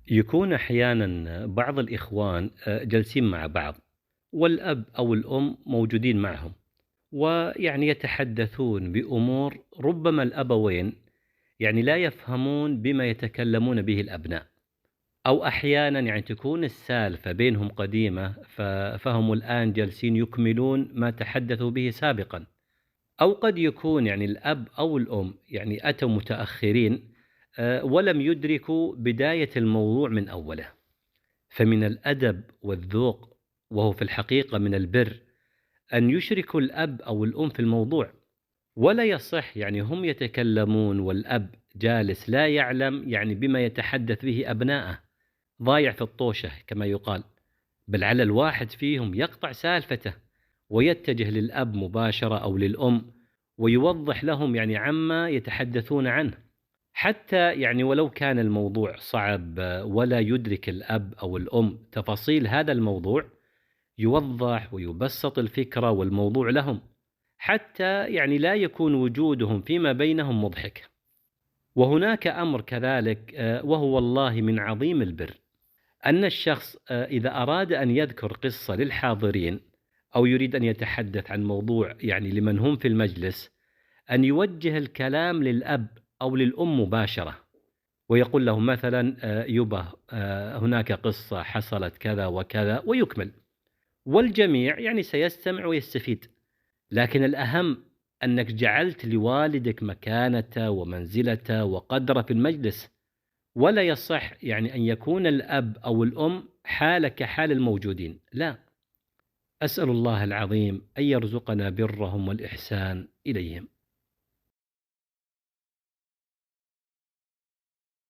يكون أحيانًا بعض الإخوان جالسين مع بعض، والأب أو الأم موجودين معهم، ويعني يتحدثون بأمور ربما الأبوين يعني لا يفهمون بما يتكلمون به الأبناء، أو أحيانًا يعني تكون السالفة بينهم قديمة فهم الآن جالسين يكملون ما تحدثوا به سابقًا. أو قد يكون يعني الأب أو الأم يعني أتوا متأخرين ولم يدركوا بداية الموضوع من أوله، فمن الأدب والذوق وهو في الحقيقة من البر أن يشركوا الأب أو الأم في الموضوع، ولا يصح يعني هم يتكلمون والأب جالس لا يعلم يعني بما يتحدث به أبناءه، ضايع في الطوشة كما يقال، بل على الواحد فيهم يقطع سالفته ويتجه للأب مباشرة أو للأم ويوضح لهم يعني عما يتحدثون عنه، حتى يعني ولو كان الموضوع صعب ولا يدرك الأب أو الأم تفاصيل هذا الموضوع، يوضح ويبسط الفكرة والموضوع لهم، حتى يعني لا يكون وجودهم فيما بينهم مضحك. وهناك أمر كذلك وهو والله من عظيم البر، أن الشخص إذا أراد أن يذكر قصة للحاضرين أو يريد أن يتحدث عن موضوع يعني لمن هم في المجلس، أن يوجه الكلام للأب أو للأم مباشرة، ويقول لهم مثلا يبا هناك قصة حصلت كذا وكذا ويكمل، والجميع يعني سيستمع ويستفيد. لكن الأهم أنك جعلت لوالدك مكانته ومنزلته وقدره في المجلس، ولا يصح يعني أن يكون الأب أو الأم حالك كحال الموجودين، لا. أسأل الله العظيم أن يرزقنا برهم والإحسان إليهم.